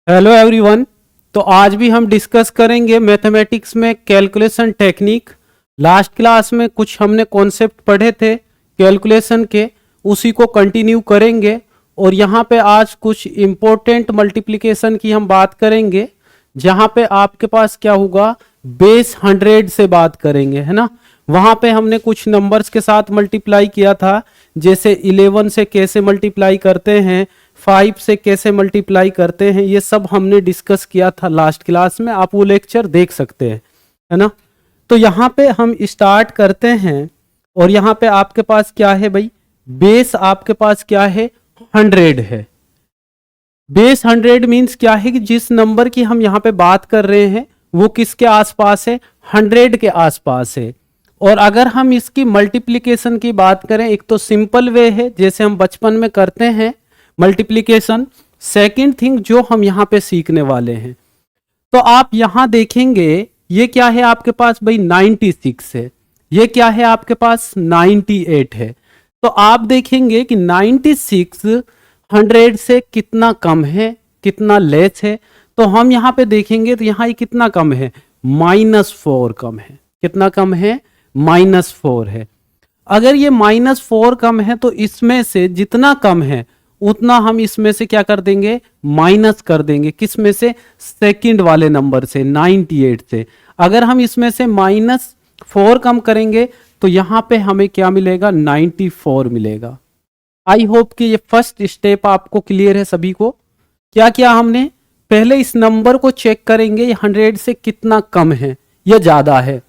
Hello everyone. तो आज भी हम डिस्कस करेंगे मैथमेटिक्स में कैलकुलेशन टेक्निक। लास्ट क्लास में कुछ हमने कॉन्सेप्ट पढ़े थे कैलकुलेशन के, उसी को कंटिन्यू करेंगे। और यहाँ पे आज कुछ इम्पोर्टेंट मल्टीप्लिकेशन की हम बात करेंगे, जहाँ पे आपके पास क्या होगा, बेस 100 से बात करेंगे, है ना। वहाँ पे हमने कुछ नंबर्स के साथ मल्टीप्लाई किया था, जैसे 11 से कैसे मल्टीप्लाई करते हैं, 5 से कैसे मल्टीप्लाई करते हैं, ये सब हमने डिस्कस किया था लास्ट क्लास में। आप वो लेक्चर देख सकते हैं, है ना। तो यहाँ पे हम स्टार्ट करते हैं और यहाँ पे आपके पास क्या है भाई, बेस आपके पास क्या है, 100 है। बेस 100 मीन्स क्या है कि जिस नंबर की हम यहाँ पे बात कर रहे हैं वो किसके आसपास है, 100 के आसपास है। और अगर हम इसकी मल्टीप्लिकेशन की बात करें, एक तो सिंपल वे है जैसे हम बचपन में करते हैं मल्टीप्लिकेशन। सेकंड थिंग जो हम यहाँ पे सीखने वाले हैं, तो आप यहाँ देखेंगे ये क्या है आपके पास भाई, 96 है। ये क्या है आपके पास, 98 है। तो आप देखेंगे कि 96 100 से कितना कम है, कितना लेस है। तो हम यहाँ पे देखेंगे तो यहाँ ये कितना कम है, -4 कम है। कितना कम है, -4 है। अगर ये -4 कम है तो इसमें से जितना कम है उतना हम इसमें से क्या कर देंगे, माइनस कर देंगे। किस में से, सेकंड वाले नंबर से, 98 से। अगर हम इसमें से -4 कम करेंगे तो यहां पे हमें क्या मिलेगा, 94 मिलेगा। आई होप कि ये फर्स्ट स्टेप आपको क्लियर है सभी को। क्या किया हमने, पहले इस नंबर को चेक करेंगे ये 100 से कितना कम है या ज्यादा है।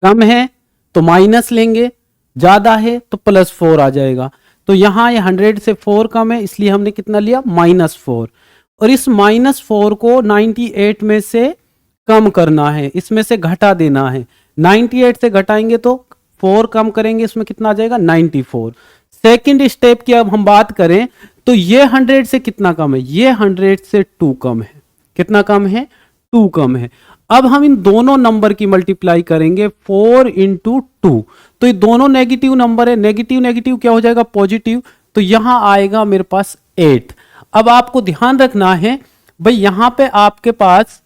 कम है तो माइनस लेंगे, ज्यादा है तो +4 आ जाएगा। तो यहां ये 100 से 4 कम है, इसलिए हमने कितना लिया, -4। और इस -4 को 98 में से कम करना है, इसमें से घटा देना है। 98 से घटाएंगे तो 4 कम करेंगे, इसमें कितना आ जाएगा, 94। सेकंड स्टेप की अब हम बात करें तो ये 100 से कितना कम है, ये 100 से 2 कम है। कितना कम है, 2 कम है। अब हम इन दोनों नंबर की मल्टीप्लाई करेंगे, 4 × 2। तो ये दोनों नेगेटिव नंबर है, नेगेटिव नेगेटिव क्या हो जाएगा, पॉजिटिव। तो यहां आएगा मेरे पास 8। अब आपको ध्यान रखना है भाई, यहां पे आपके पास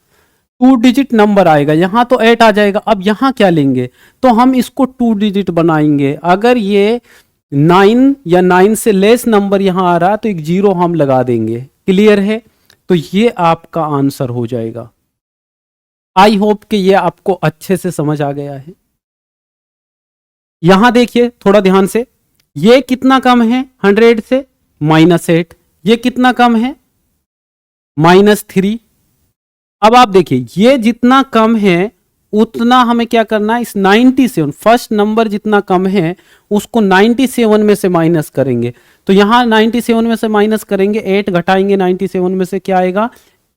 2 डिजिट नंबर आएगा, यहां तो 8 आ जाएगा। अब यहां क्या लेंगे, तो हम इसको 2 डिजिट बनाएंगे। अगर ये 9 या 9 से लेस नंबर यहां आ रहा तो एक 0 हम लगा देंगे। क्लियर है, तो ये आपका आंसर हो जाएगा। आई होप कि ये आपको अच्छे से समझ आ गया है। यहां देखिए थोड़ा ध्यान से, ये कितना कम है 100 से, -8। ये कितना कम है, -3। अब आप देखिए ये जितना कम है उतना हमें क्या करना है, इस 97 फर्स्ट नंबर जितना कम है उसको 97 में से माइनस करेंगे। तो यहां 97 में से माइनस करेंगे, 8 घटाएंगे 97 में से क्या आएगा,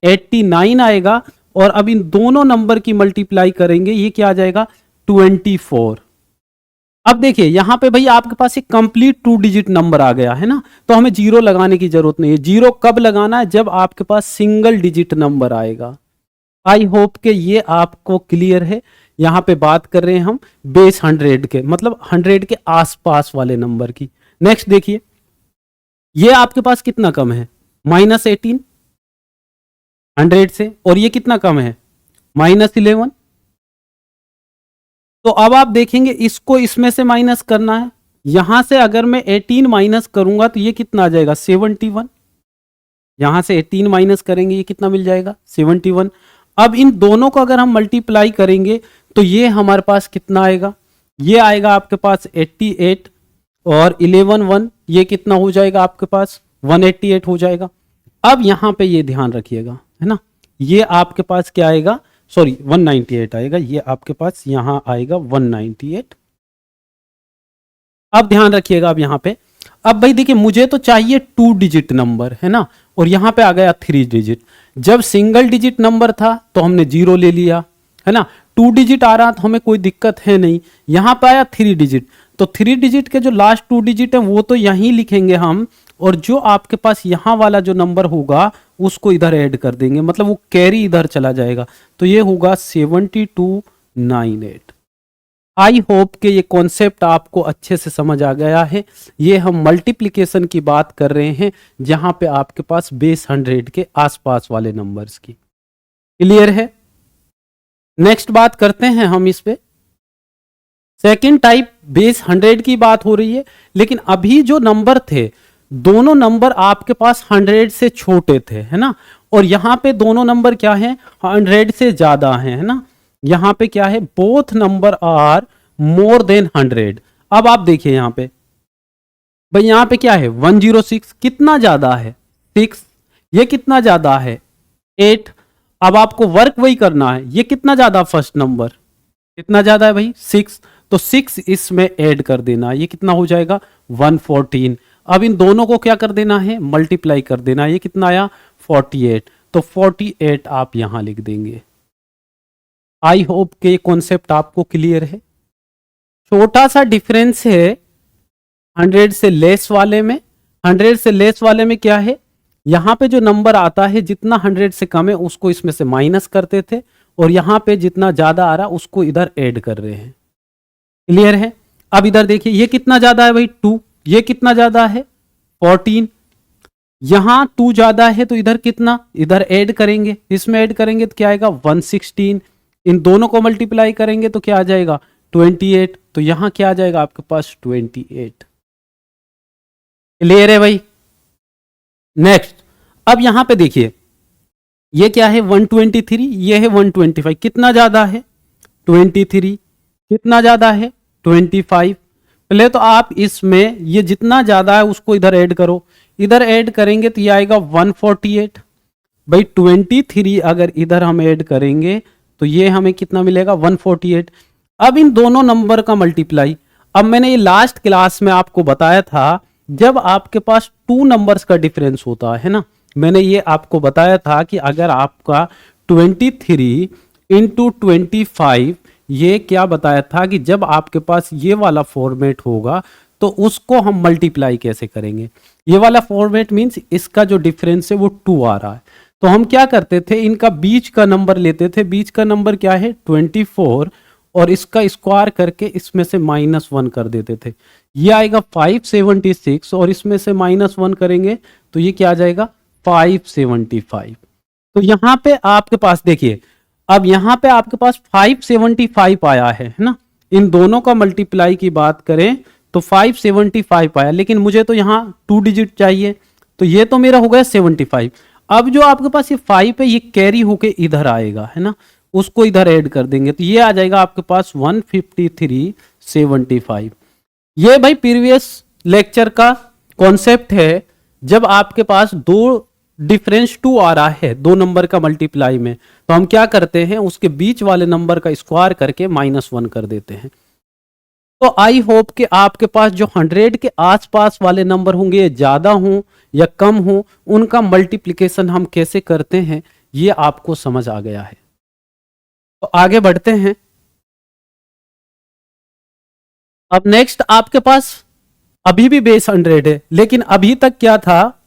89 आएगा। और अब इन दोनों नंबर की मल्टीप्लाई करेंगे, ये क्या आ जाएगा, 24। अब देखिए यहां पे भैया आपके पास एक कंप्लीट 2 डिजिट नंबर आ गया है ना, तो हमें 0 लगाने की जरूरत नहीं है। 0 कब लगाना है, जब आपके पास सिंगल डिजिट नंबर आएगा। आई होप के ये आपको क्लियर है। यहां पे बात कर रहे हैं हम बेस 100 के, मतलब 100 के आसपास वाले नंबर की। नेक्स्ट देखिए, ये आपके पास कितना कम है, -18 100 से। और ये कितना कम है, -11। तो अब आप देखेंगे इसको इसमें से माइनस करना है। यहां से अगर मैं 18 माइनस करूंगा तो ये कितना आ जाएगा, 71। यहां से 18 माइनस करेंगे, ये कितना मिल जाएगा, 71। अब इन दोनों को अगर हम मल्टीप्लाई करेंगे तो ये हमारे पास कितना आएगा, ये आएगा आपके पास 88। और 11 1, ये कितना हो जाएगा आपके पास, 188 हो जाएगा। अब यहां पे ये ध्यान रखिएगा, है ना, ये आपके पास क्या आएगा, सॉरी 198 आएगा। ये आपके पास यहां आएगा 198। अब ध्यान रखिएगा, अब यहां पे, अब भाई देखिए मुझे तो चाहिए 2 डिजिट नंबर, है ना, और यहां पे आ गया 3 डिजिट। जब सिंगल डिजिट नंबर था तो हमने 0 ले लिया, है ना। 2 डिजिट आ रहा तो हमें कोई दिक्कत है नहीं। यहां पे आया 3 डिजिट, तो 3 डिजिट के जो लास्ट 2 डिजिट है वो तो यहीं लिखेंगे हम, और जो आपके पास यहां वाला जो नंबर होगा उसको इधर ऐड कर देंगे, मतलब वो कैरी इधर चला जाएगा। तो ये होगा 7298। आई होप कि ये कॉन्सेप्ट आपको अच्छे से समझ आ गया है। ये हम मल्टीप्लिकेशन की बात कर रहे हैं जहां पे आपके पास बेस 100 के आसपास वाले नंबर्स की। क्लियर है? नेक्स्ट बात करते हैं हम इस पे। सेकंड टाइप बेस 100 की बात हो रही है, लेकिन अभी जो नंबर थे दोनों नंबर आपके पास 100 से छोटे थे, है ना, और यहां पे दोनों नंबर क्या है, 100 से ज्यादा है ना। यहां पे क्या है, both number are more than 100। अब आप देखिए यहां पे भाई, यहां पे क्या है 106, कितना ज्यादा है 6, ये कितना ज्यादा है 8। अब आपको वर्क वही करना है, ये कितना ज्यादा फर्स्ट नंबर कितना ज्यादा है भाई 6, तो 6 इसमें ऐड कर देना, ये कितना हो जाएगा 114। अब इन दोनों को क्या कर देना है, मल्टीप्लाई कर देना, ये कितना आया 48, तो 48 आप यहां लिख देंगे। आई होप के ये कॉन्सेप्ट आपको क्लियर है। छोटा सा डिफरेंस है 100 से लेस वाले में। 100 से लेस वाले में क्या है, यहां पे जो नंबर आता है जितना 100 से कम है उसको इसमें से माइनस करते थे, और यहां पे जितना ज्यादा आ रहा उसको इधर ऐड कर रहे हैं। क्लियर है? अब इधर देखिए ये कितना ज्यादा है भाई 2, ये कितना ज्यादा है 14, यहां 2 ज्यादा है तो इधर कितना, इधर ऐड करेंगे, इसमें ऐड करेंगे तो क्या आएगा 116, इन दोनों को मल्टीप्लाई करेंगे तो क्या आ जाएगा 28, तो यहां क्या आ जाएगा आपके पास 28। क्लियर है भाई? नेक्स्ट, अब यहां पे देखिए ये क्या है 123, ये है 125, कितना ज्यादा है 23, कितना ज्यादा है 25। पहले तो आप इसमें ये जितना ज्यादा है उसको इधर ऐड करो, इधर ऐड करेंगे तो ये आएगा 148 भाई। 23 अगर इधर हम ऐड करेंगे तो ये हमें कितना मिलेगा 148। अब इन दोनों नंबर का मल्टीप्लाई, अब मैंने ये लास्ट क्लास में आपको बताया था जब आपके पास 2 नंबर्स का डिफरेंस होता है ना, मैंने ये आपको बताया था कि अगर आपका 23 इंटू 25, ये क्या बताया था कि जब आपके पास ये वाला फॉर्मेट होगा तो उसको हम मल्टीप्लाई कैसे करेंगे। ये वाला फॉर्मेट मींस इसका जो डिफरेंस है वो 2 आ रहा है, तो हम क्या करते थे, इनका बीच का नंबर लेते थे, बीच का नंबर क्या है 24, और इसका स्क्वायर करके इसमें से -1 कर देते थे, ये आएगा 576, और इसमें से -1 करेंगे तो ये क्या आ जाएगा 575। तो यहां पे आपके पास देखिए, अब यहां पे आपके पास 575 आया है ना, इन दोनों का मल्टीप्लाई की बात करें तो 575 आया, लेकिन मुझे तो यहां 2 डिजिट चाहिए, तो ये तो मेरा हो गया 75। अब जो आपके पास ये 5 है ये कैरी होके इधर आएगा, है ना, उसको इधर ऐड कर देंगे तो ये आ जाएगा आपके पास 15375। ये भाई प्रीवियस लेक्चर का कॉन्सेप्ट है, जब आपके पास दो डिफरेंस 2 आ रहा है दो नंबर का मल्टीप्लाई में, तो हम क्या करते हैं उसके बीच वाले नंबर का स्क्वायर करके -1 कर देते हैं। तो आई होप कि आपके पास जो 100 के आसपास वाले नंबर होंगे, ये ज्यादा हों या कम हों, उनका मल्टीप्लिकेशन हम कैसे करते हैं ये आपको समझ आ गया है। तो आगे बढ़ते हैं। अब नेक्स्ट आपके पास अभी भी बेस 100 है, लेकिन अभी तक क्या था,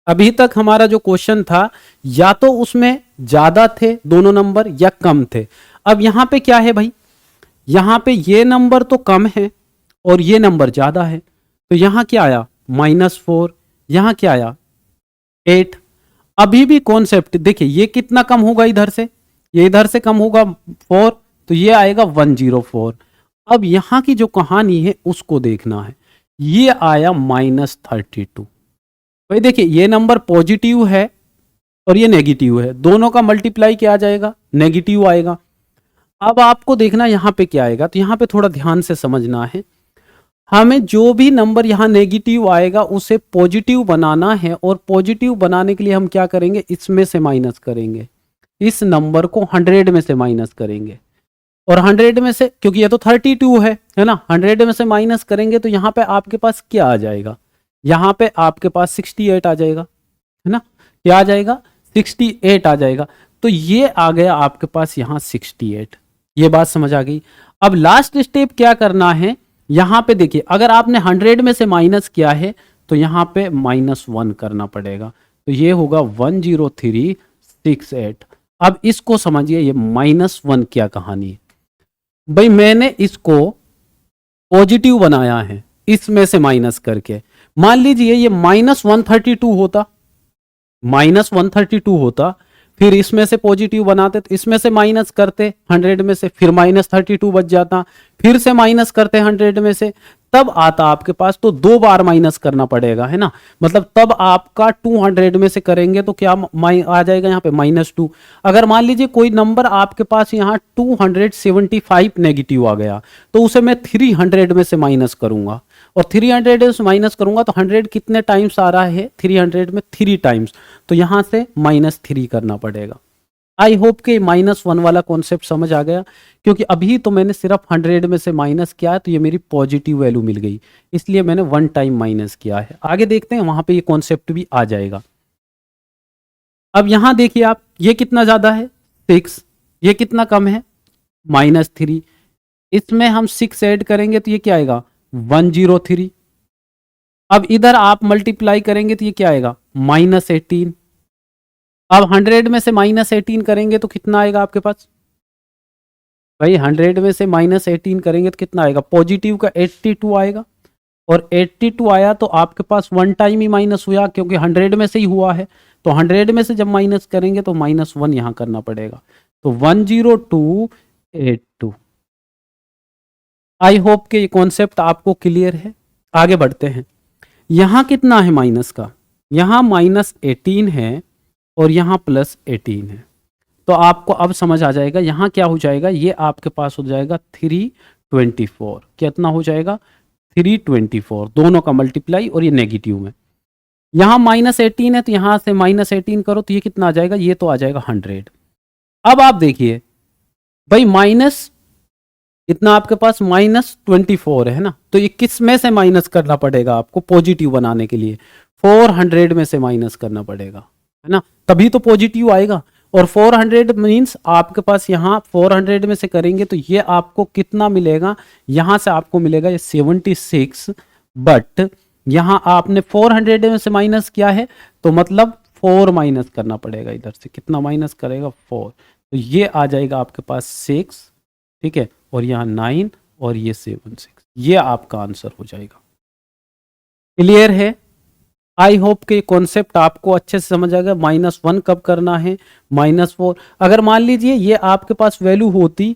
अभी तक हमारा जो क्वेश्चन था या तो उसमें ज्यादा थे दोनों नंबर या कम थे। अब यहां पे क्या है भाई, यहां पे ये नंबर तो कम है और ये नंबर ज्यादा है, तो यहां क्या आया -4, यहां क्या आया 8। अभी भी कॉन्सेप्ट देखिए, ये कितना कम होगा इधर से, ये इधर से कम होगा 4, तो ये आएगा 104। अब यहां की जो कहानी है उसको देखना है, ये आया -32। भाई देखिए ये नंबर पॉजिटिव है और ये नेगेटिव है, दोनों का मल्टीप्लाई क्या आ जाएगा नेगेटिव आएगा। अब आपको देखना यहां पे क्या आएगा, तो यहां पे थोड़ा ध्यान से समझना है, हमें जो भी नंबर यहां नेगेटिव आएगा उसे पॉजिटिव बनाना है, और पॉजिटिव बनाने के लिए हम क्या करेंगे, इसमें से माइनस करेंगे, इस नंबर को 100 में से माइनस करेंगे, और 100 में से क्योंकि ये तो 32 है ना, 100 में से माइनस करेंगे तो यहां पे आपके पास क्या आ जाएगा, यहां पे आपके पास 68 आ जाएगा, है ना, क्या आ जाएगा 68 आ जाएगा। तो ये आ गया आपके पास यहां 68, ये बात समझ आ गई। अब लास्ट स्टेप क्या करना है, यहां पे देखिए अगर आपने 100 में से माइनस किया है तो यहां पे -1 करना पड़ेगा, तो ये होगा 10368। अब इसको समझिए, ये -1 क्या कहानी है। भाई मैंने इसको पॉजिटिव बनाया है इसमें से माइनस करके। मान लीजिए ये -132 होता, फिर इसमें से पॉजिटिव बनाते तो इसमें से माइनस करते 100 में से, फिर -32 बच जाता, फिर से माइनस करते 100 में से, तब आता आपके पास। तो 2 बार माइनस करना पड़ेगा, है ना। मतलब तब आपका 200 में से करेंगे तो क्या आ जाएगा यहाँ पे -2। अगर मान लीजिए कोई नंबर आपके पास यहाँ 275 नेगेटिव आ गया, तो उसे मैं 300 में से माइनस करूंगा, और 300 से माइनस करूंगा तो 100 कितने टाइम्स आ रहा है 300 में 3 टाइम्स, तो यहां से -3 करना पड़ेगा। आई होप के -1 वाला कॉन्सेप्ट समझ आ गया, क्योंकि अभी तो मैंने सिर्फ 100 में से माइनस किया है, तो ये मेरी पॉजिटिव वैल्यू मिल गई, इसलिए मैंने 1 टाइम माइनस किया है। आगे देखते हैं, वहां पे ये कॉन्सेप्ट भी आ जाएगा। अब यहां देखिए आप, ये कितना ज्यादा है 6, ये कितना कम है -3, इसमें हम 6 ऐड करेंगे तो ये क्या आएगा 103। अब इधर आप मल्टीप्लाई करेंगे तो ये क्या आएगा -18। अब 100 में से -18 करेंगे तो कितना आएगा आपके पास भाई, 100 में से -18 करेंगे तो कितना आएगा, पॉजिटिव का 82 आएगा, और 82 आया तो आपके पास 1 टाइम ही माइनस हुआ, क्योंकि 100 में से ही हुआ है। तो 100 में से जब माइनस करेंगे तो -1 यहां करना पड़ेगा, तो 10282। आई होप के ये कॉन्सेप्ट आपको क्लियर है। आगे बढ़ते हैं, यहां कितना है माइनस का, यहां -18 है और यहां +18 है, तो आपको अब समझ आ जाएगा यहां क्या हो जाएगा, ये आपके पास हो जाएगा 324। कितना हो जाएगा 324, दोनों का मल्टीप्लाई, और ये नेगेटिव में। यहां -18 है तो यहां से -18 करो तो ये कितना आ जाएगा, ये तो आ जाएगा 100। अब आप देखिए भाई, माइनस इतना आपके पास -24 है ना, तो ये किस में से माइनस करना पड़ेगा आपको पॉजिटिव बनाने के लिए, 400 में से माइनस करना पड़ेगा, है ना, तभी तो पॉजिटिव आएगा। और 400 मीन्स आपके पास यहाँ 400 में से करेंगे तो ये आपको कितना मिलेगा, यहां से आपको मिलेगा ये 76, बट यहां आपने 400 में से माइनस किया है तो मतलब 4 माइनस करना पड़ेगा, इधर से कितना माइनस करेगा 4, तो ये आ जाएगा आपके पास 6, ठीक है, और यहाँ 9 और ये 76, ये आपका आंसर हो जाएगा। क्लियर है। आई होप के कॉन्सेप्ट आपको अच्छे से समझ आ गया। -1 कब करना है, -4। अगर मान लीजिए ये आपके पास वैल्यू होती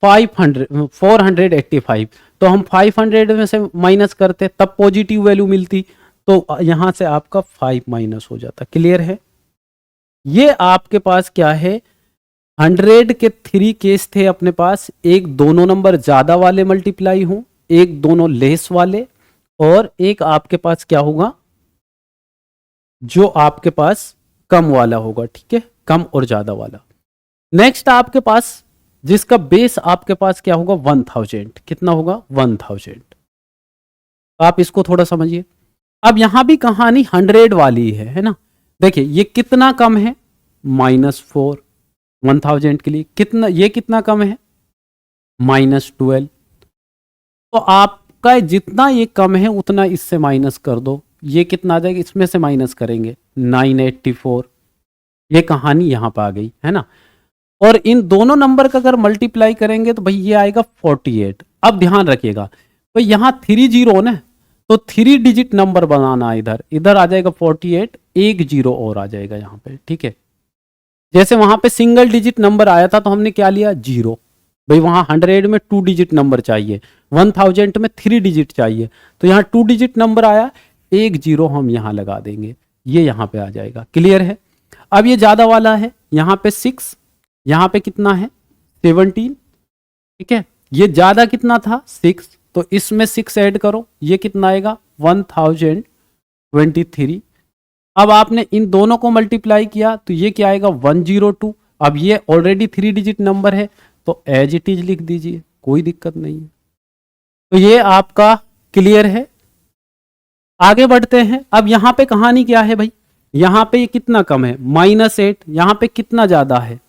485, तो हम 500 में से माइनस करते तब पॉजिटिव वैल्यू मिलती, तो यहां से आपका 5 माइनस हो जाता। क्लियर है। ये आपके पास क्या है, 100 के 3 केस थे अपने पास, एक दोनों नंबर ज्यादा वाले मल्टीप्लाई हों, एक दोनों लेस वाले, और एक आपके पास क्या होगा जो आपके पास कम वाला होगा, ठीक है, कम और ज्यादा वाला। नेक्स्ट आपके पास जिसका बेस आपके पास क्या होगा 1000, कितना होगा 1000। आप इसको थोड़ा समझिए। अब यहां भी कहानी 100 वाली है ना। देखिए ये कितना कम है -4, 1000 के लिए कितना, ये कितना कम है -12। तो आपका जितना ये कम है उतना इससे माइनस कर दो, ये कितना आ जाएगा, इसमें से माइनस करेंगे 984। ये कहानी यहां पर आ गई है ना। और इन दोनों नंबर का अगर मल्टीप्लाई करेंगे तो भाई ये आएगा 48। अब ध्यान रखिएगा भाई यहां 3 जीरो ना, तो 3 डिजिट नंबर बनाना, इधर इधर आ जाएगा 48, एक जीरो और आ जाएगा यहां पे, ठीक है। जैसे वहां पे सिंगल डिजिट नंबर आया था तो हमने क्या लिया 0, भाई वहां 100 में 2 डिजिट नंबर चाहिए, 1000 में 3 डिजिट चाहिए, तो यहाँ 2 डिजिट नंबर आया, एक जीरो हम यहां लगा देंगे, ये यहां पे आ जाएगा। क्लियर है। अब ये ज्यादा वाला है, यहां पे 6, यहां पे कितना है 17, ठीक है, ये ज्यादा कितना था 6, तो इसमें 6 ऐड करो, ये कितना आएगा 1023। अब आपने इन दोनों को मल्टीप्लाई किया तो ये क्या आएगा 102। अब ये ऑलरेडी 3 डिजिट नंबर है तो एज इट इज लिख दीजिए, कोई दिक्कत नहीं है। तो ये आपका क्लियर है। आगे बढ़ते हैं। अब यहां पे कहानी क्या है भाई, यहां पे ये कितना कम है -8, यहां पे कितना ज्यादा है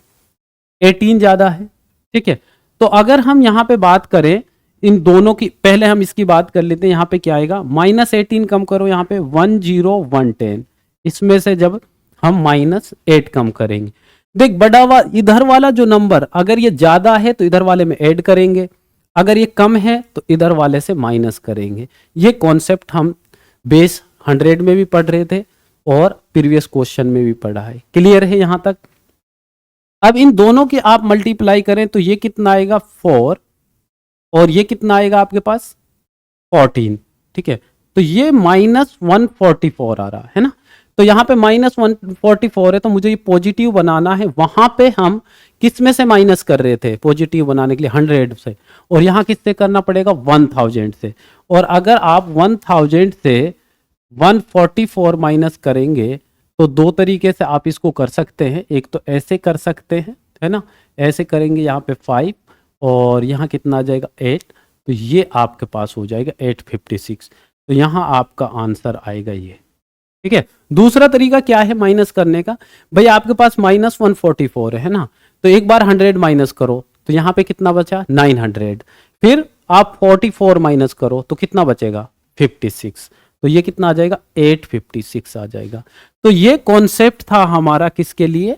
18 ज्यादा है, ठीक है। तो अगर हम यहां पे बात करें इन दोनों की, पहले हम इसकी बात कर लेते हैं। यहां पे क्या आएगा -18 कम करो, यहां पे 10110, इसमें से जब हम -8 कम करेंगे, देख बड़ा इधर वाला जो नंबर अगर ये ज्यादा है तो इधर वाले में ऐड करेंगे, अगर ये कम है तो इधर वाले से माइनस करेंगे। ये कॉन्सेप्ट हम बेस 100 में भी पढ़ रहे थे और प्रीवियस क्वेश्चन में भी पढ़ा है। क्लियर है यहां तक? अब इन दोनों की आप मल्टीप्लाई करें तो ये कितना आएगा 4 और ये कितना आएगा आपके पास 14। ठीक है, तो ये -144 आ रहा है ना। तो यहाँ पे -144 है तो मुझे ये पॉजिटिव बनाना है। वहां पे हम किस में से माइनस कर रहे थे पॉजिटिव बनाने के लिए 100 से, और यहाँ किससे करना पड़ेगा 1000 से। और अगर आप 1000 से 144 माइनस करेंगे तो दो तरीके से आप इसको कर सकते हैं। एक तो ऐसे कर सकते हैं, है ना, ऐसे करेंगे यहाँ पे 5 और यहाँ कितना आ जाएगा 8, तो ये आपके पास हो जाएगा 856। तो यहाँ आपका आंसर आएगा ये। ठीक है, दूसरा तरीका क्या है माइनस करने का? भाई आपके पास -144 है ना, तो एक बार 100 माइनस करो तो यहाँ पे कितना बचा 900, फिर आप 44 माइनस करो तो कितना बचेगा 56, तो ये कितना आ जाएगा 856 आ जाएगा। तो ये कॉन्सेप्ट था हमारा किसके लिए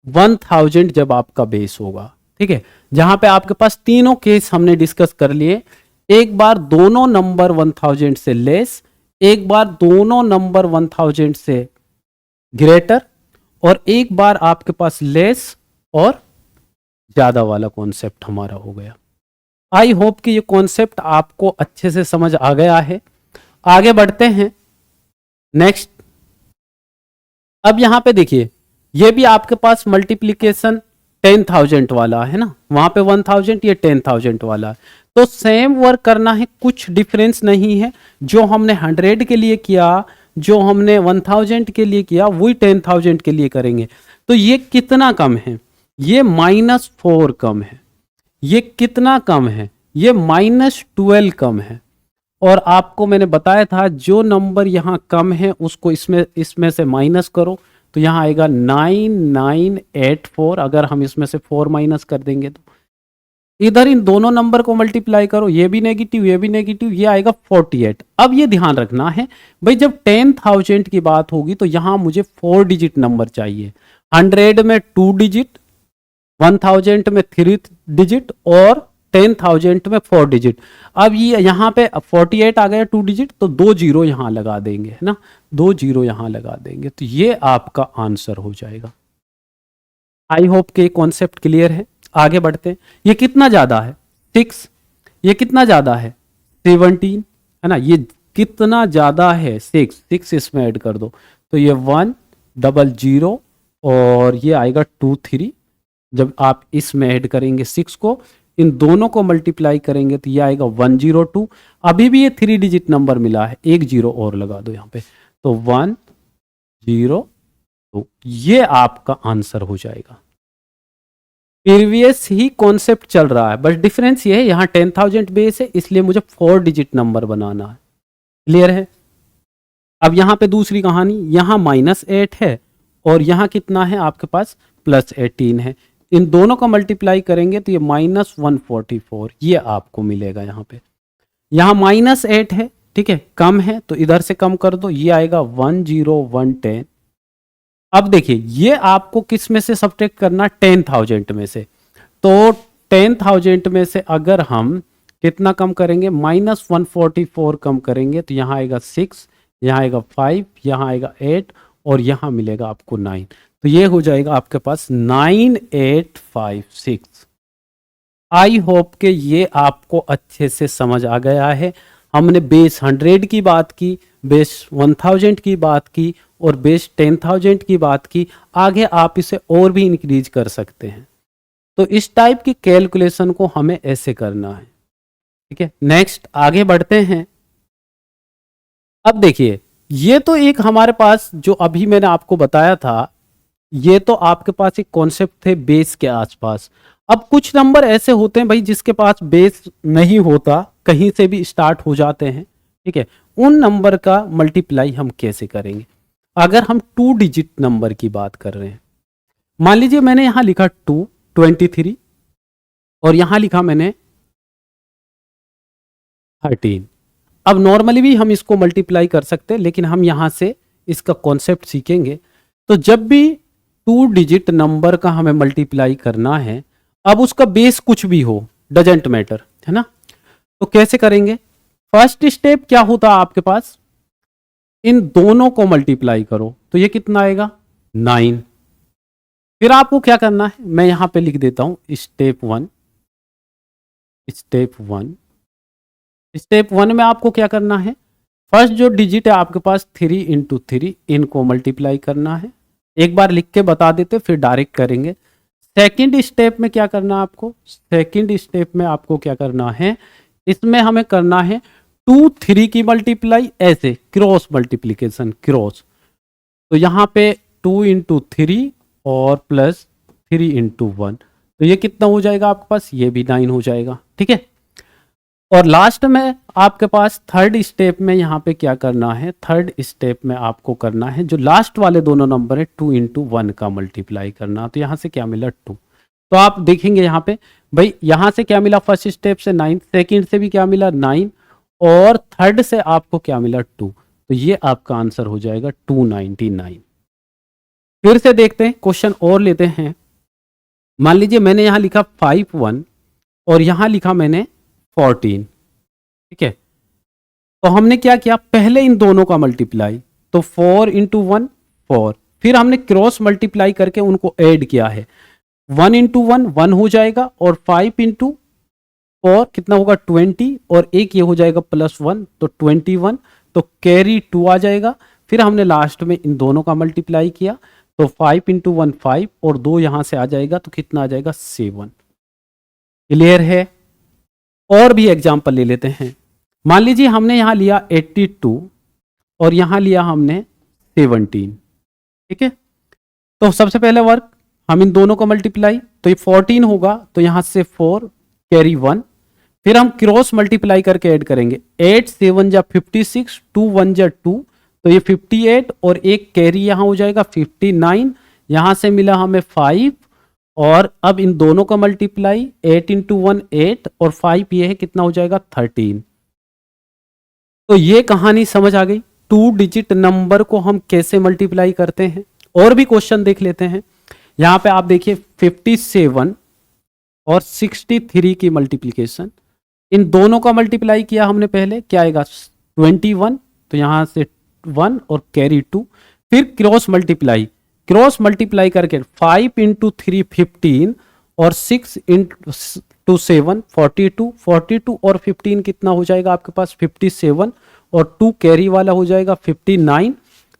1000 जब आपका बेस होगा। ठीक है, जहां पे आपके पास तीनों केस हमने डिस्कस कर लिए। एक बार दोनों नंबर 1000 से लेस, एक बार दोनों नंबर 1000 से ग्रेटर, और एक बार आपके पास लेस और ज्यादा वाला कॉन्सेप्ट हमारा हो गया। आई होप कि ये कॉन्सेप्ट आपको अच्छे से समझ आ गया है। आगे बढ़ते हैं नेक्स्ट। अब यहां पे देखिए, ये भी आपके पास मल्टीप्लीकेशन 10,000 वाला है ना, वहां पे 1000, ये 10,000 वाला है। तो सेम वर्क करना है, कुछ डिफरेंस नहीं है। जो हमने 100 के लिए किया, जो हमने 1000 के लिए किया, वही 10,000 के लिए करेंगे। तो ये कितना कम है? ये -4 कम है। ये कितना कम है? ये -12 कम है। और आपको मैंने बताया था जो नंबर यहाँ कम है उसको इसमें से माइनस करो, तो यहाँ आएगा 9984। अगर हम इसमें से 4 माइनस कर देंगे तो इधर इन दोनों नंबर को मल्टीप्लाई करो, ये भी नेगेटिव ये भी नेगेटिव, ये आएगा 48। अब ये ध्यान रखना है भाई, जब 10,000 की बात होगी तो यहाँ मुझे 4 डिजिट नंबर चाहिए। 100 में 2 डिजिट, 1000 में 3 डिजिट और 10,000 में 4 डिजिट। अब ये यहाँ पे 48 आ गया 2 डिजिट, तो 2 जीरो यहाँ लगा देंगे, है ना, 2 जीरो यहाँ लगा देंगे, तो ये आपका आंसर हो जाएगा। आई होप के कॉन्सेप्ट क्लियर है। आगे बढ़ते हैं। ये कितना ज्यादा है 6, ये कितना ज्यादा है 17, है ना, ये कितना ज्यादा है 6 इसमें ऐड कर दो तो ये 100 और ये आएगा 23। जब आप इसमें ऐड करेंगे 6 को, इन दोनों को मल्टीप्लाई करेंगे तो ये आएगा 102। अभी भी ये 3 डिजिट नंबर मिला है, एक जीरो और लगा दो यहाँ पे, तो 102, ये आपका आंसर हो जाएगा। प्रीवियस ही कॉन्सेप्ट चल रहा है, बस डिफरेंस ये है यहाँ 10,000 बेस है, इसलिए मुझे 4 डिजिट नंबर बनाना है। क्लियर है? अब यहाँ पे दूसरी कहानी, यहाँ -8 है और यहाँ कितना है आपके पास +18 है। इन दोनों का मल्टीप्लाई करेंगे तो ये -144 ये आपको मिलेगा। यहाँ पे यहाँ -8 है, ठीक है, कम है तो इधर से कम कर दो, ये आएगा 10110। अब देखिए ये आपको किस में से सब्ट्रैक्ट करना, 10,000 में से। तो 10,000 में से अगर हम कितना कम करेंगे, -144 कम करेंगे तो यहाँ आएगा 6, यहाँ आएगा 5, यहाँ आएगा 8 और यहाँ मिलेगा आपको 9। तो ये हो जाएगा आपके पास 9856। आई होप के ये आपको अच्छे से समझ आ गया है। हमने बेस 100 की बात की, बेस 1000 की बात की और बेस 10,000 की बात की। आगे आप इसे और भी इंक्रीज कर सकते हैं। तो इस टाइप की कैलकुलेशन को हमें ऐसे करना है। ठीक है, नेक्स्ट आगे बढ़ते हैं। अब देखिए ये तो एक हमारे पास जो अभी मैंने आपको बताया था, ये तो आपके पास एक कॉन्सेप्ट थे बेस के आसपास। अब कुछ नंबर ऐसे होते हैं भाई जिसके पास बेस नहीं होता, कहीं से भी स्टार्ट हो जाते हैं। ठीक है, उन नंबर का मल्टीप्लाई हम कैसे करेंगे? अगर हम 2 डिजिट नंबर की बात कर रहे हैं, मान लीजिए मैंने यहां लिखा 23 और यहां लिखा मैंने 13। अब नॉर्मली भी हम इसको मल्टीप्लाई कर सकते हैं, लेकिन हम यहां से इसका कॉन्सेप्ट सीखेंगे। तो जब भी 2 डिजिट नंबर का हमें मल्टीप्लाई करना है, अब उसका बेस कुछ भी हो, डजेंट मैटर, है ना। तो कैसे करेंगे? फर्स्ट स्टेप क्या होता है आपके पास, इन दोनों को मल्टीप्लाई करो तो ये कितना आएगा 9। फिर आपको क्या करना है, मैं यहां पे लिख देता हूं स्टेप वन। स्टेप वन में आपको क्या करना है, फर्स्ट जो डिजिट है आपके पास 3 इंटू 3, इनको मल्टीप्लाई करना है। एक बार लिख के बता देते फिर डायरेक्ट करेंगे। सेकंड स्टेप में क्या करना है आपको, सेकंड स्टेप में आपको क्या करना है, इसमें हमें करना है 2 3 की मल्टीप्लाई, ऐसे क्रॉस मल्टीप्लीकेशन क्रॉस। तो यहां पे 2 इंटू 3 और प्लस 3 इंटू 1, तो ये कितना हो जाएगा आपके पास, ये भी 9 हो जाएगा। ठीक है। और लास्ट में आपके पास थर्ड स्टेप में यहाँ पे क्या करना है, थर्ड स्टेप में आपको करना है जो लास्ट वाले दोनों नंबर है 2 इंटू 1 का मल्टीप्लाई करना। तो यहाँ से क्या मिला 2। तो आप देखेंगे यहाँ पे भाई, यहाँ से क्या मिला फर्स्ट स्टेप से 9, सेकंड से भी क्या मिला 9, और थर्ड से आपको क्या मिला 2। तो ये आपका आंसर हो जाएगा 299। फिर से देखते हैं, क्वेश्चन और लेते हैं। मान लीजिए मैंने यहाँ लिखा 51 और यहाँ लिखा मैंने 14। ठीक है। तो हमने क्या किया, पहले इन दोनों का मल्टीप्लाई, तो 4 इंटू 1 4, फिर हमने क्रॉस मल्टीप्लाई करके उनको ऐड किया है। 1 इंटू 1 1 हो जाएगा, और 5 इंटू 4 कितना होगा 20, और एक ये हो जाएगा +1 तो 21, तो कैरी 2 आ जाएगा। फिर हमने लास्ट में इन दोनों का मल्टीप्लाई किया, तो 5 इंटू 1 5, और 2 यहां से आ जाएगा तो कितना आ जाएगा 7। क्लियर है। और भी एग्जाम्पल ले लेते हैं। मान लीजिए हमने यहां लिया 82 और यहां लिया हमने 17। ठीक है। तो सबसे पहले वर्क, हम इन दोनों का मल्टीप्लाई, तो ये 14 होगा, तो यहां से 4 कैरी 1, फिर हम क्रॉस मल्टीप्लाई करके ऐड करेंगे। 8 7 जा 56, 2 1 जा 2, तो ये 58, और एक कैरी यहां हो जाएगा 59, यहां से मिला हमें 5, और अब इन दोनों का मल्टीप्लाई 8 इंटू 1 8, और 5 ये है कितना हो जाएगा 13। तो ये कहानी समझ आ गई, 2 डिजिट नंबर को हम कैसे मल्टीप्लाई करते हैं। और भी क्वेश्चन देख लेते हैं। यहां पे आप देखिए 57 और 63 की मल्टीप्लीकेशन, इन दोनों का मल्टीप्लाई किया हमने पहले, क्या आएगा 21, तो यहां से 1 और कैरी 2, फिर क्रॉस मल्टीप्लाई करके 5 इंटू 3 15, और 6 इंटू 7 42, 42 और 15 कितना हो जाएगा आपके पास 57, और 2 कैरी वाला हो जाएगा 59,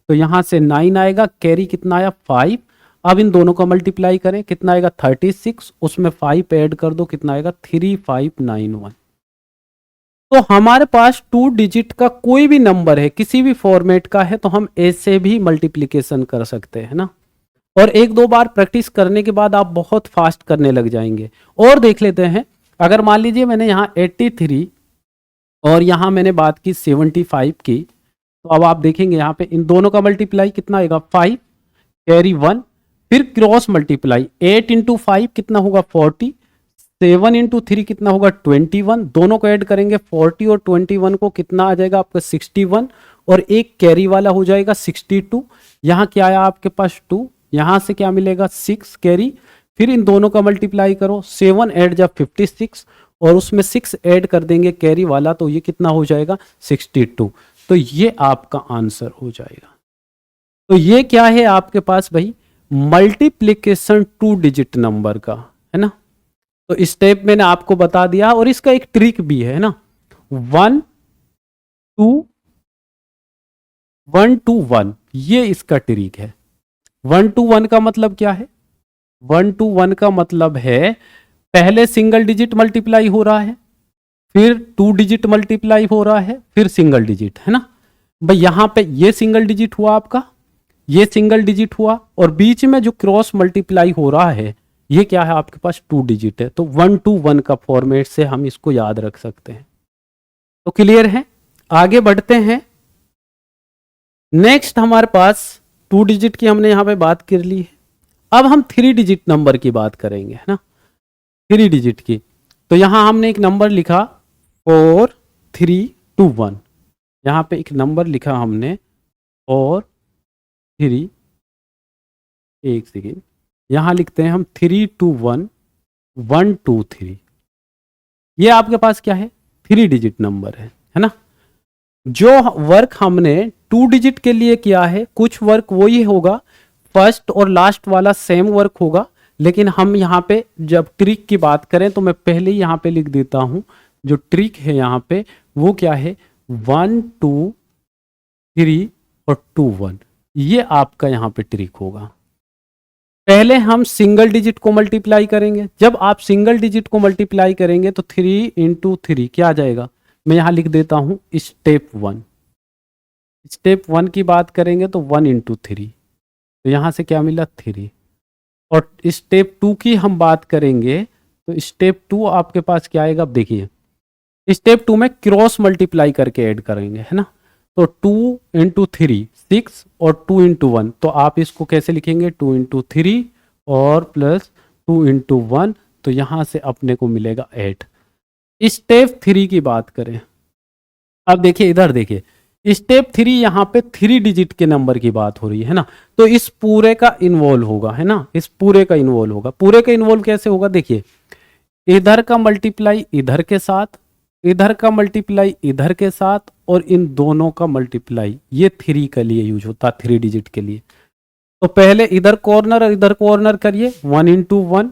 तो यहां से 9 आएगा, कैरी कितना आया 5। अब इन दोनों का मल्टीप्लाई करें, कितना आएगा 36, उसमें 5 ऐड कर दो, कितना आएगा 3591। तो हमारे पास 2 डिजिट का कोई भी नंबर है, किसी भी फॉर्मेट का है, तो हम ऐसे भी मल्टीप्लिकेशन कर सकते हैं ना। और एक दो बार प्रैक्टिस करने के बाद आप बहुत फास्ट करने लग जाएंगे। और देख लेते हैं, अगर मान लीजिए मैंने यहाँ 83 और यहाँ मैंने बात की 75 की, तो अब आप देखेंगे यहाँ पे इन दोनों का मल्टीप्लाई कितना आएगा 5 कैरी 1, फिर क्रॉस मल्टीप्लाई 8 इंटू 5 कितना होगा 40, 7 इंटू 3 कितना होगा 21, दोनों को ऐड करेंगे 40 और 21 को कितना आ जाएगा आपका 61, और एक कैरी वाला हो जाएगा 62। यहाँ क्या आया आपके पास 2, यहाँ से क्या मिलेगा 6 कैरी, फिर इन दोनों का मल्टीप्लाई करो, 7 ऐड जब 56, और उसमें 6 ऐड कर देंगे कैरी वाला, तो ये कितना हो जाएगा 62। तो ये आपका आंसर हो जाएगा। तो ये क्या है आपके पास भाई, मल्टीप्लीकेशन 2 डिजिट नंबर का, है ना। तो स्टेप मैंने आपको बता दिया, और इसका एक ट्रिक भी है ना, 1 टू 1, ये इसका ट्रिक है। 1 टू 1 का मतलब क्या है, 1 टू 1 का मतलब है पहले सिंगल डिजिट मल्टीप्लाई हो रहा है, फिर 2 डिजिट मल्टीप्लाई हो रहा है, फिर सिंगल डिजिट, है ना भाई। यहां पे ये सिंगल डिजिट हुआ आपका, ये सिंगल डिजिट हुआ, और बीच में जो क्रॉस मल्टीप्लाई हो रहा है ये क्या है आपके पास 2 डिजिट है। तो 1 टू 1 का फॉर्मेट से हम इसको याद रख सकते हैं। तो क्लियर है। आगे बढ़ते हैं। नेक्स्ट हमारे पास 2 डिजिट की हमने यहां पे बात कर ली है। अब हम 3 डिजिट नंबर की बात करेंगे, है ना, 3 डिजिट की। तो यहां हमने एक नंबर लिखा 4321, यहां पे एक नंबर लिखा हमने 43, एक सेकेंड, यहां लिखते हैं हम 321 123। ये आपके पास क्या है, 3 डिजिट नंबर है ना। जो वर्क हमने 2 डिजिट के लिए किया है, कुछ वर्क वही होगा, फर्स्ट और लास्ट वाला सेम वर्क होगा, लेकिन हम यहाँ पे जब ट्रिक की बात करें तो मैं पहले ही यहाँ पे लिख देता हूँ, जो ट्रिक है यहाँ पे वो क्या है, 1 2 3 और 2 1, ये आपका यहाँ पे ट्रिक होगा। पहले हम सिंगल डिजिट को मल्टीप्लाई करेंगे, जब आप सिंगल डिजिट को मल्टीप्लाई करेंगे तो 3 इंटू 3 क्या आ जाएगा, मैं यहाँ लिख देता हूँ स्टेप 1। स्टेप 1 की बात करेंगे तो 1 इंटू 3, तो यहाँ से क्या मिला 3। और स्टेप 2 की हम बात करेंगे तो स्टेप 2 आपके पास क्या आएगा, अब देखिए स्टेप 2 में क्रॉस मल्टीप्लाई करके ऐड करेंगे, है ना। तो 2 इंटू 3 6 और 2 इंटू 1, तो आप इसको कैसे लिखेंगे, 2 इंटू 3 और प्लस 2 इंटू 1, तो यहाँ से अपने को मिलेगा 8। स्टेप 3 की बात करें, अब देखिए इधर देखिए, स्टेप 3 यहाँ पे 3 डिजिट के नंबर की बात हो रही है ना, तो इस पूरे का इन्वॉल्व होगा, है ना, इस पूरे का इन्वॉल्व होगा। पूरे का इन्वॉल्व कैसे होगा, देखिए इधर का मल्टीप्लाई इधर के साथ, इधर का मल्टीप्लाई इधर के साथ, और इन दोनों का मल्टीप्लाई, ये 3 के लिए यूज होता है, 3 डिजिट के लिए। तो पहले इधर कॉर्नर और इधर कॉर्नर करिए 1 इंटू 1,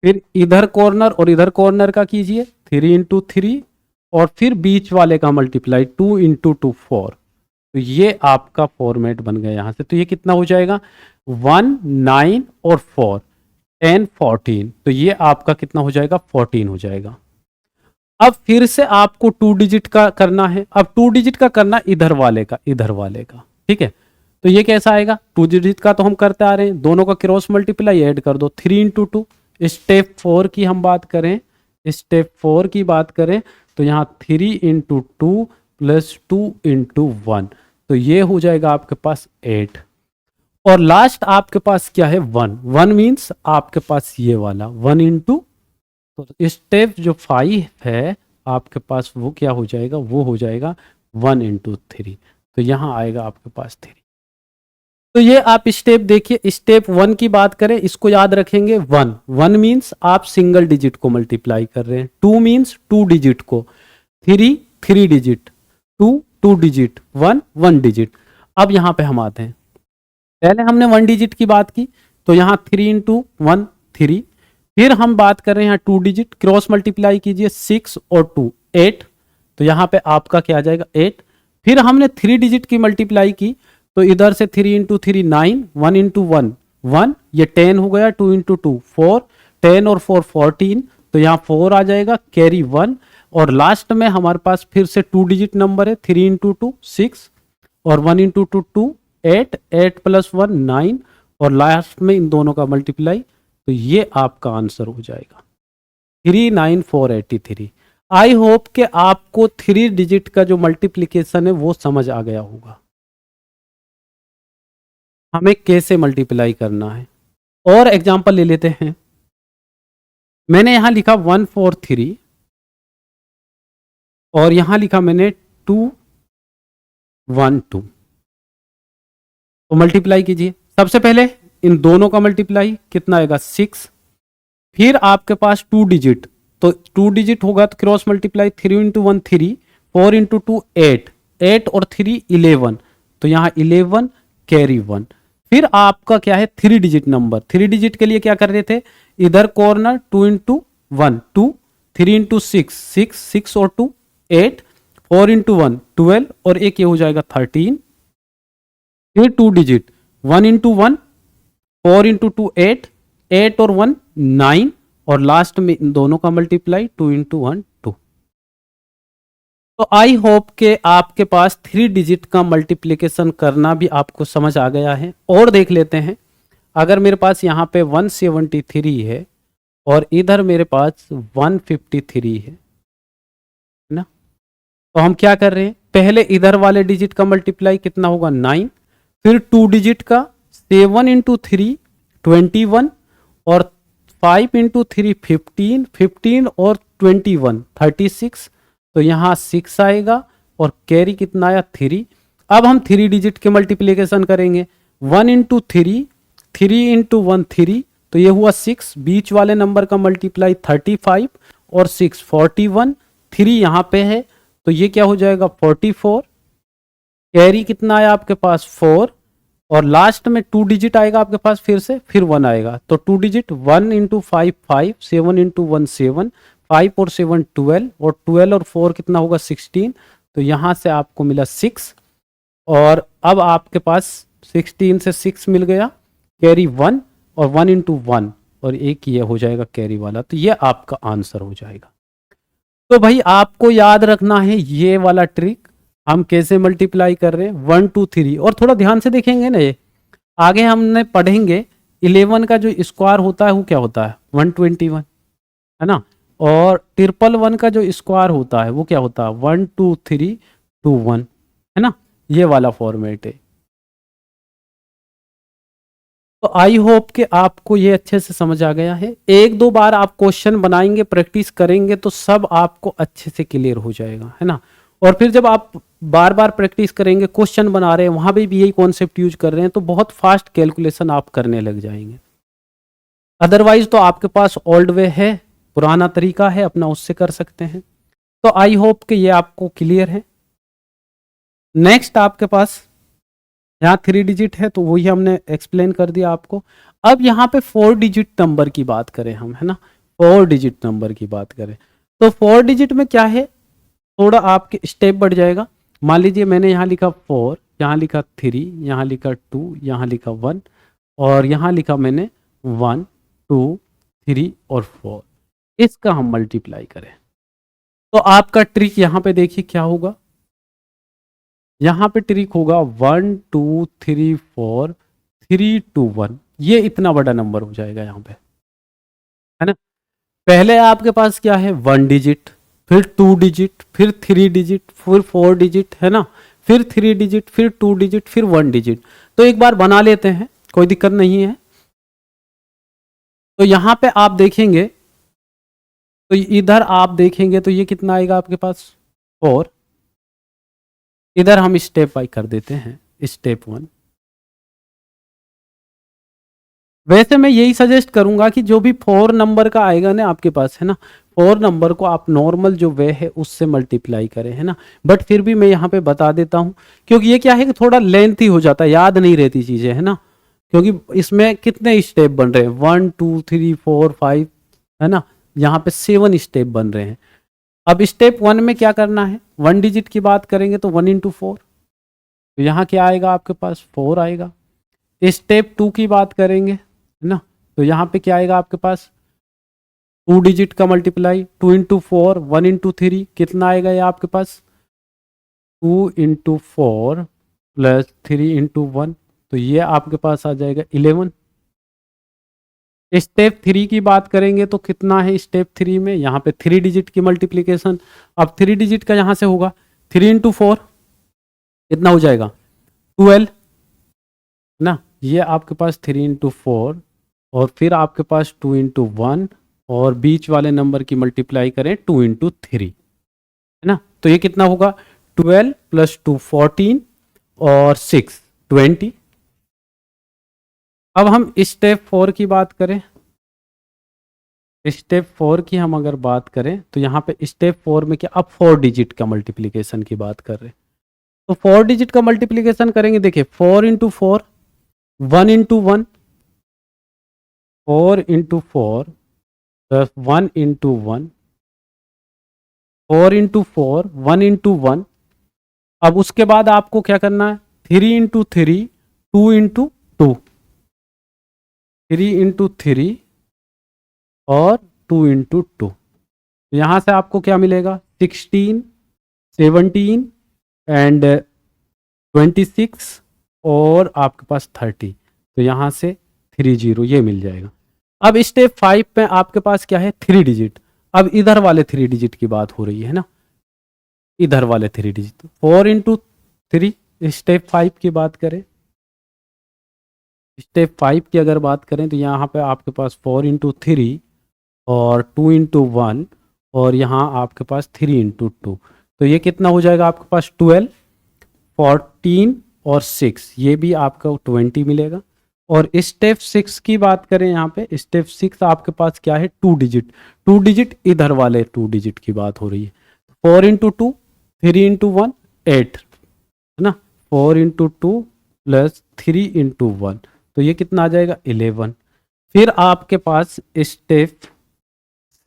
फिर इधर कॉर्नर और इधर कॉर्नर का कीजिए 3 इंटू 3, और फिर बीच वाले का मल्टीप्लाई 2 इंटू 2 4। तो ये आपका फॉर्मेट बन गया यहाँ से। तो ये कितना हो जाएगा, 1 9 और 4 10 14, तो ये आपका कितना हो जाएगा, 14 हो जाएगा। अब फिर से आपको 2 डिजिट का करना है, अब 2 डिजिट का करना इधर वाले का, इधर वाले का, ठीक है। तो ये कैसा आएगा, 2 डिजिट का तो हम करते आ रहे हैं, दोनों का क्रॉस मल्टीप्लाई ऐड कर दो 3 इंटू 2। स्टेप 4 की हम बात करें, स्टेप 4 की बात करें तो यहाँ 3 इंटू 2 प्लस 2 इंटू 1, तो ये हो जाएगा आपके पास 8। और लास्ट आपके पास क्या है, 1 1 मीन्स आपके पास ये वाला 1 इंटू, तो स्टेप जो 5 है आपके पास वो क्या हो जाएगा, वो हो जाएगा 1 इंटू 3, तो यहाँ आएगा आपके पास 3। तो ये आप स्टेप देखिए, स्टेप 1 की बात करें, इसको याद रखेंगे, 1 1 मीन्स आप सिंगल डिजिट को मल्टीप्लाई कर रहे हैं, 2 मीन्स 2 डिजिट को, 3 3 डिजिट, 2 2 डिजिट, 1 1 डिजिट। अब यहाँ पे हम आते हैं, पहले हमने 1 डिजिट की बात की, तो यहाँ 3 इंटू 1 3, फिर हम बात कर रहे हैं यहाँ 2 डिजिट, क्रॉस मल्टीप्लाई कीजिए 6 और 2 8, तो यहाँ पे आपका क्या आ जाएगा 8। फिर हमने 3 डिजिट की मल्टीप्लाई की, तो इधर से 3 इंटू 3 9, 1 इंटू 1 1, ये 10 हो गया, 2 इंटू 2 4, 10 और 4 14, तो यहाँ 4 आ जाएगा, कैरी 1। और लास्ट में हमारे पास फिर से 2 डिजिट नंबर है, 3 इंटू 2 6 और 1 इंटू 2 2 8, 8 प्लस 1 9, और लास्ट में इन दोनों का मल्टीप्लाई, तो ये आपका आंसर हो जाएगा 39483। आई होप कि आपको 3 डिजिट का जो मल्टीप्लिकेशन है वो समझ आ गया होगा, हमें कैसे मल्टीप्लाई करना है। और एग्जांपल ले लेते हैं, मैंने यहां लिखा 143 और यहां लिखा मैंने 212, तो मल्टीप्लाई कीजिए। सबसे पहले इन दोनों का मल्टीप्लाई कितना आएगा 6, फिर आपके पास 2 डिजिट, तो 2 डिजिट होगा तो क्रॉस मल्टीप्लाई 3 इंटू 1 3, 4 इंटू 2 8, 8 और 3 11, तो यहाँ 11 कैरी 1। फिर आपका क्या है 3 डिजिट नंबर, 3 डिजिट के लिए क्या कर रहे थे, इधर कॉर्नर 2 इंटू 1 2, 3 इंटू 6 6 6 और 2 8, 4 इंटू 1 12, और एक ये हो जाएगा 13। फिर 2 डिजिट 1 इंटू 1 4 इंटू 2 8, 8 और 1 9, और लास्ट में इन दोनों का मल्टीप्लाई 2 इंटू 1 2। तो आई होप के आपके पास 3 डिजिट का मल्टीप्लिकेशन करना भी आपको समझ आ गया है। और देख लेते हैं, अगर मेरे पास यहाँ पे 173 है और इधर मेरे पास 153 है ना, तो हम क्या कर रहे हैं, पहले इधर वाले डिजिट का मल्टीप्लाई कितना होगा 9, फिर 2 डिजिट का 7 इंटू 3 21, और 5 इंटू 3 15, 15 और 21 36, तो यहाँ 6 आएगा, और कैरी कितना आया 3। अब हम 3 डिजिट के मल्टीप्लिकेशन करेंगे, 1 इंटू 3 3 इंटू 1 3, तो ये हुआ 6, बीच वाले नंबर का मल्टीप्लाई 35, और 6, 41, 3 यहाँ पे है तो ये क्या हो जाएगा 44, कैरी कितना आया आपके पास 4, और लास्ट में 2 डिजिट आएगा आपके पास फिर से, फिर 1 आएगा, तो 2 डिजिट 1 इंटू 5 5, 7 इंटू 1 7, 5 और 7 12, और 12 और 4 कितना होगा 16, तो यहाँ से आपको मिला 6, और अब आपके पास 16 से 6 मिल गया, कैरी 1 और 1 इंटू 1, और एक ये हो जाएगा कैरी वाला, तो ये आपका आंसर हो जाएगा। तो भाई आपको याद रखना है ये वाला ट्रिक हम कैसे मल्टीप्लाई कर रहे हैं 1 2 3, और थोड़ा ध्यान से देखेंगे ना, ये आगे हमने पढ़ेंगे 11 का जो स्क्वायर होता है वो क्या होता है 121, है ना, और 111 का जो स्क्वायर होता है वो क्या होता है 1 2 3 2 1, है ना, ये वाला फॉर्मेट है। तो आई होप कि आपको ये अच्छे से समझ आ गया है। एक दो बार आप क्वेश्चन बनाएंगे, प्रैक्टिस करेंगे तो सब आपको अच्छे से क्लियर हो जाएगा, है ना। और फिर जब आप बार बार प्रैक्टिस करेंगे, क्वेश्चन बना रहे हैं वहां भी यही कॉन्सेप्ट यूज कर रहे हैं, तो बहुत फास्ट कैलकुलेशन आप करने लग जाएंगे। अदरवाइज तो आपके पास ओल्ड वे है, पुराना तरीका है अपना, उससे कर सकते हैं। तो आई होप कि ये आपको क्लियर है। नेक्स्ट आपके पास यहाँ 3 डिजिट है तो वही हमने एक्सप्लेन कर दिया आपको। अब यहाँ पे 4 डिजिट नंबर की बात करें हम, है ना, 4 डिजिट नंबर की बात करें तो 4 डिजिट में क्या है, थोड़ा आपके स्टेप बढ़ जाएगा। मान लीजिए मैंने यहाँ लिखा 4, यहाँ लिखा 3, यहाँ लिखा 2, यहाँ लिखा 1, और यहाँ लिखा मैंने 1 2 3 और 4, इसका हम मल्टीप्लाई करें तो आपका ट्रिक यहाँ पे देखिए क्या होगा। यहाँ पे ट्रिक होगा 1 2 3 4 3 2 1, ये इतना बड़ा नंबर हो जाएगा यहाँ पे, है ना। पहले आपके पास क्या है 1 डिजिट, फिर 2 डिजिट, फिर 3 डिजिट, फिर 4 डिजिट, है ना, फिर 3 डिजिट, फिर 2 डिजिट, फिर 1 डिजिट। तो एक बार बना लेते हैं, कोई दिक्कत नहीं है। तो यहाँ पे आप देखेंगे तो इधर आप देखेंगे तो ये कितना आएगा आपके पास 4, इधर हम स्टेप बाई कर देते हैं, स्टेप 1। वैसे मैं यही सजेस्ट करूंगा कि जो भी 4 नंबर का आएगा ना आपके पास, है ना, 4 नंबर को आप नॉर्मल जो वे है उससे मल्टीप्लाई करें, है ना। बट फिर भी मैं यहाँ पे बता देता हूँ, क्योंकि ये क्या है कि थोड़ा लेंथी हो जाता है, याद नहीं रहती चीजें, है ना, क्योंकि इसमें कितने स्टेप बन रहे हैं 1 2 3 4 5, है ना, यहाँ पे 7 स्टेप बन रहे हैं। अब स्टेप 1 में क्या करना है, 1 डिजिट की बात करेंगे तो 1 इंटू 4, तो यहाँ क्या आएगा आपके पास 4 आएगा। स्टेप 2 की बात करेंगे, है ना, तो यहाँ पे क्या आएगा आपके पास 2 डिजिट का मल्टीप्लाई, 2 इंटू 4 1 इंटू 3, कितना आएगा ये आपके पास 2 इंटू 4 प्लस 3 इंटू 1, तो ये आपके पास आ जाएगा 11। स्टेप 3 की बात करेंगे तो कितना है स्टेप 3 में, यहाँ पे 3 डिजिट की मल्टीप्लीकेशन। अब 3 डिजिट का यहाँ से होगा 3 इंटू 4 कितना हो जाएगा 12 ना, ये आपके पास 3 इंटू 4, और फिर आपके पास 2 इंटू 1, और बीच वाले नंबर की मल्टीप्लाई करें 2 इंटू 3, है ना, तो ये कितना होगा 12 प्लस 2 14 और 6 20। अब हम स्टेप 4 की बात करें, स्टेप 4 की हम अगर बात करें तो यहाँ पे स्टेप 4 में क्या, अब 4 डिजिट का मल्टीप्लीकेशन की बात कर रहे हैं, तो 4 डिजिट का मल्टीप्लीकेशन करेंगे। देखिए 4 into 4 1 into 1, 4 into 4 plus 1 into 1, 4 into 4 1 into 1। अब उसके बाद आपको क्या करना है 3 इंटू 3 2 इंटू 2, 3 इंटू 3 और 2 इंटू 2, यहाँ से आपको क्या मिलेगा 16 17 एंड 26 और आपके पास 30, तो यहाँ से 30 ये मिल जाएगा। अब स्टेप 5 में आपके पास क्या है 3 डिजिट, अब इधर वाले 3 डिजिट की बात हो रही है ना, इधर वाले 3 डिजिट 4 इंटू 3। स्टेप 5 की बात करें, स्टेप 5 की अगर बात करें तो यहाँ पे आपके पास 4 इंटू 3 और 2 इंटू 1, और यहाँ आपके पास 3 इंटू 2, तो ये कितना हो जाएगा आपके पास 12 14 और 6, ये भी आपका 20 मिलेगा। और स्टेप 6 की बात करें, यहाँ पे स्टेप 6 आपके पास क्या है, 2 डिजिट। 2 डिजिट इधर वाले 2 डिजिट की बात हो रही है। 4 इंटू 2, 3 इंटू 1, 8 है ना। 4 इंटू 2 प्लस 3 इंटू 1, तो ये कितना आ जाएगा, 11। फिर आपके पास स्टेप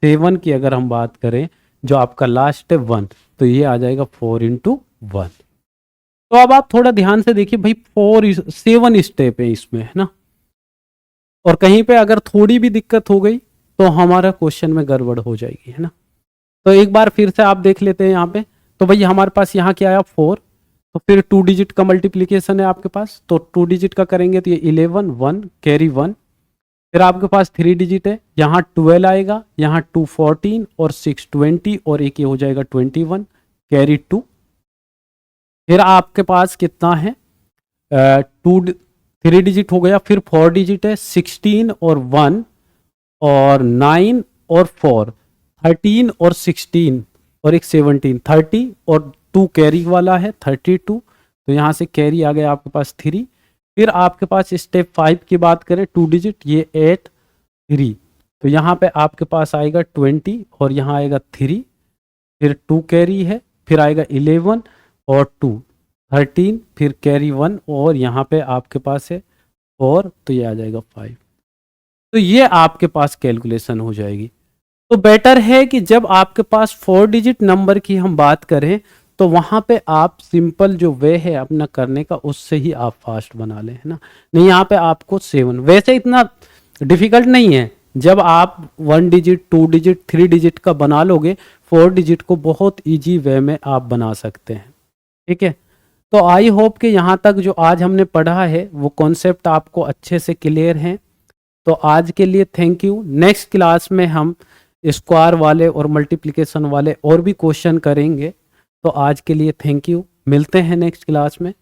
7 की अगर हम बात करें, जो आपका लास्ट स्टेप 1, तो ये आ जाएगा 4 इंटू 1। तो अब आप थोड़ा ध्यान से देखिए भाई, 7 स्टेप है इसमें, है ना। और कहीं पे अगर थोड़ी भी दिक्कत हो गई तो हमारा क्वेश्चन में गड़बड़ हो जाएगी, है ना। तो एक बार फिर से आप देख लेते हैं यहाँ पे। तो भाई हमारे पास यहाँ क्या आया, 4। तो फिर 2 डिजिट का मल्टीप्लीकेशन है आपके पास, तो 2 डिजिट का करेंगे तो ये 11, 1 कैरी 1। फिर आपके पास 3 डिजिट है, यहाँ 12 आएगा, यहाँ 2 14 और 6 20 और एक ये हो जाएगा 21 कैरी 2। फिर आपके पास कितना है, 3 डिजिट हो गया। फिर 4 डिजिट है, 16 और 1 और 9 और 4, 13 और 16 और एक 17, 30 और 2 कैरी वाला है 32। तो यहाँ से कैरी आ गया आपके पास 3। फिर आपके पास स्टेप 5 की बात करें, 2 डिजिट, ये 8 3, तो यहाँ पे आपके पास आएगा 20 और यहाँ आएगा 3। फिर 2 कैरी है, फिर आएगा 11 और 2 13, फिर कैरी 1 और यहाँ पे आपके पास है 4, तो ये आ जाएगा 5। तो ये आपके पास कैलकुलेशन हो जाएगी। तो बेटर है कि जब आपके पास 4 डिजिट नंबर की हम बात करें तो वहाँ पे आप सिंपल जो वे है अपना करने का, उससे ही आप फास्ट बना लें, है ना। नहीं यहाँ पे आपको 7, वैसे इतना डिफिकल्ट नहीं है। जब आप 1 डिजिट, 2 डिजिट, 3 डिजिट का बना लोगे, 4 डिजिट को बहुत ईजी वे में आप बना सकते हैं, ठीक है। तो आई होप कि यहाँ तक जो आज हमने पढ़ा है वो कॉन्सेप्ट आपको अच्छे से क्लियर हैं। तो आज के लिए थैंक यू। नेक्स्ट क्लास में हम स्क्वायर वाले और मल्टीप्लिकेशन वाले और भी क्वेश्चन करेंगे। तो आज के लिए थैंक यू, मिलते हैं नेक्स्ट क्लास में।